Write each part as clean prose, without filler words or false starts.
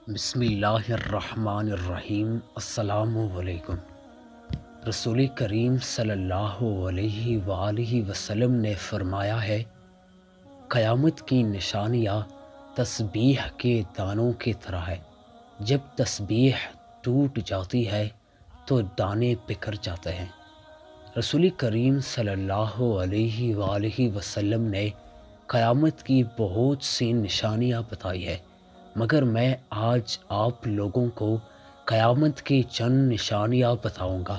بسم اللہ الرحمن الرحیم۔ السلام علیکم۔ رسول کریم صلی اللہ علیہ وآلہ وسلم نے فرمایا ہے، قیامت کی نشانیاں تسبیح کے دانوں کی طرح ہے۔ جب تسبیح ٹوٹ جاتی ہے تو دانے بکھر جاتے ہیں۔ رسول کریم صلی اللہ علیہ وآلہ وسلم نے قیامت کی بہت سی نشانیاں بتائی ہے، مگر میں آج آپ لوگوں کو قیامت کی چند نشانیاں بتاؤں گا۔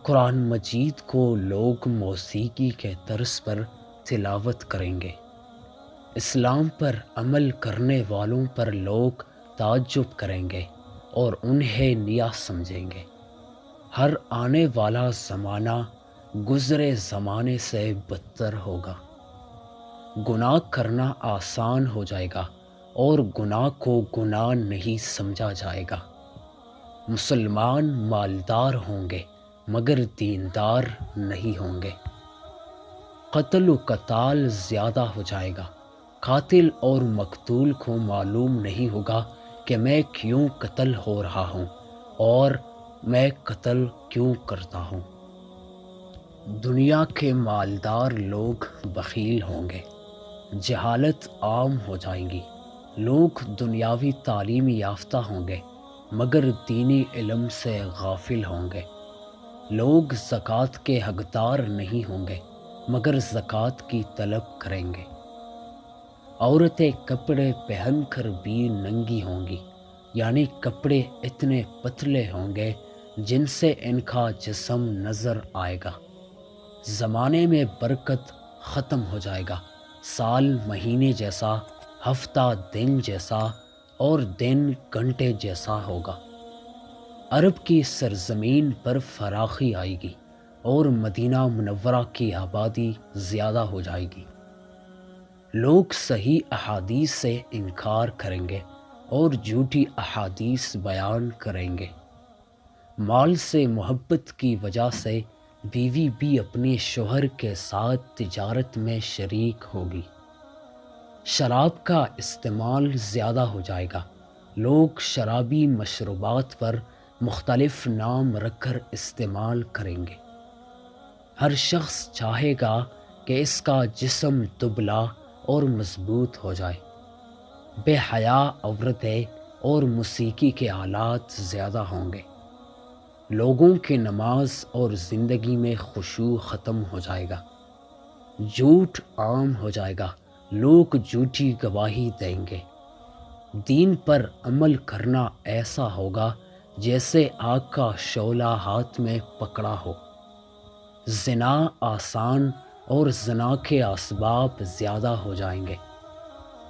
قرآن مجید کو لوگ موسیقی کے طرز پر تلاوت کریں گے۔ اسلام پر عمل کرنے والوں پر لوگ تعجب کریں گے اور انہیں نیا سمجھیں گے۔ ہر آنے والا زمانہ گزرے زمانے سے بدتر ہوگا۔ گناہ کرنا آسان ہو جائے گا اور گناہ کو گناہ نہیں سمجھا جائے گا۔ مسلمان مالدار ہوں گے مگر دیندار نہیں ہوں گے۔ قتل و قتال زیادہ ہو جائے گا۔ قاتل اور مقتول کو معلوم نہیں ہوگا کہ میں کیوں قتل ہو رہا ہوں اور میں قتل کیوں کرتا ہوں۔ دنیا کے مالدار لوگ بخیل ہوں گے۔ جہالت عام ہو جائیں گی۔ لوگ دنیاوی تعلیم یافتہ ہوں گے مگر دینی علم سے غافل ہوں گے۔ لوگ زکوٰۃ کے حقدار نہیں ہوں گے مگر زکوٰۃ کی طلب کریں گے۔ عورتیں کپڑے پہن کر بھی ننگی ہوں گی، یعنی کپڑے اتنے پتلے ہوں گے جن سے ان کا جسم نظر آئے گا۔ زمانے میں برکت ختم ہو جائے گا۔ سال مہینے جیسا، ہفتہ دن جیسا اور دن گھنٹے جیسا ہوگا۔ عرب کی سرزمین پر فراخی آئے گی اور مدینہ منورہ کی آبادی زیادہ ہو جائے گی۔ لوگ صحیح احادیث سے انکار کریں گے اور جھوٹی احادیث بیان کریں گے۔ مال سے محبت کی وجہ سے بیوی بھی اپنے شوہر کے ساتھ تجارت میں شریک ہوگی۔ شراب کا استعمال زیادہ ہو جائے گا۔ لوگ شرابی مشروبات پر مختلف نام رکھ کر استعمال کریں گے۔ ہر شخص چاہے گا کہ اس کا جسم دبلا اور مضبوط ہو جائے۔ بے حیا عورتیں اور موسیقی کے آلات زیادہ ہوں گے۔ لوگوں کی نماز اور زندگی میں خشوع ختم ہو جائے گا۔ جھوٹ عام ہو جائے گا۔ لوگ جھوٹی گواہی دیں گے۔ دین پر عمل کرنا ایسا ہوگا جیسے آگ کا شعلہ ہاتھ میں پکڑا ہو۔ زنا آسان اور زنا کے اسباب زیادہ ہو جائیں گے۔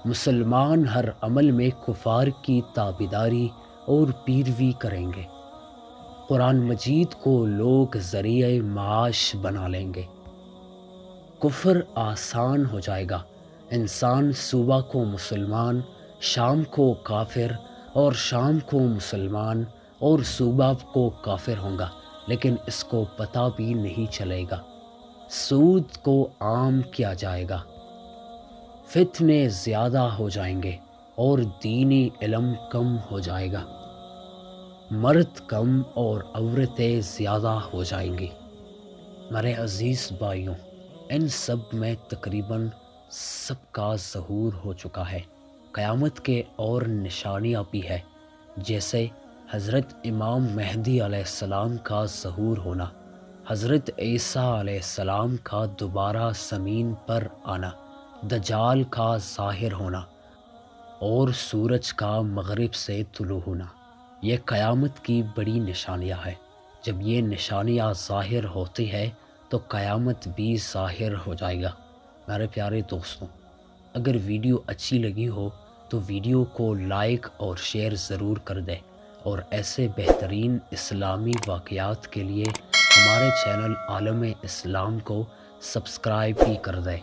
مسلمان ہر عمل میں کفار کی تابعداری اور پیروی کریں گے۔ قرآن مجید کو لوگ ذریعہ معاش بنا لیں گے۔ کفر آسان ہو جائے گا۔ انسان صبح کو مسلمان، شام کو کافر اور شام کو مسلمان اور صبح کو کافر ہوگا، لیکن اس کو پتہ بھی نہیں چلے گا۔ سود کو عام کیا جائے گا۔ فتنے زیادہ ہو جائیں گے اور دینی علم کم ہو جائے گا۔ مرد کم اور عورتیں زیادہ ہو جائیں گی۔ میرے عزیز بھائیوں، ان سب میں تقریباً سب کا ظہور ہو چکا ہے۔ قیامت کے اور نشانیاں بھی ہے، جیسے حضرت امام مہدی علیہ السلام کا ظہور ہونا، حضرت عیسیٰ علیہ السلام کا دوبارہ زمین پر آنا، دجال کا ظاہر ہونا اور سورج کا مغرب سے طلوع ہونا۔ یہ قیامت کی بڑی نشانیاں ہیں۔ جب یہ نشانیاں ظاہر ہوتی ہے تو قیامت بھی ظاہر ہو جائے گا۔ میرے پیارے دوستوں، اگر ویڈیو اچھی لگی ہو تو ویڈیو کو لائک اور شیئر ضرور کر دیں، اور ایسے بہترین اسلامی واقعات کے لیے ہمارے چینل عالم اسلام کو سبسکرائب بھی کر دیں۔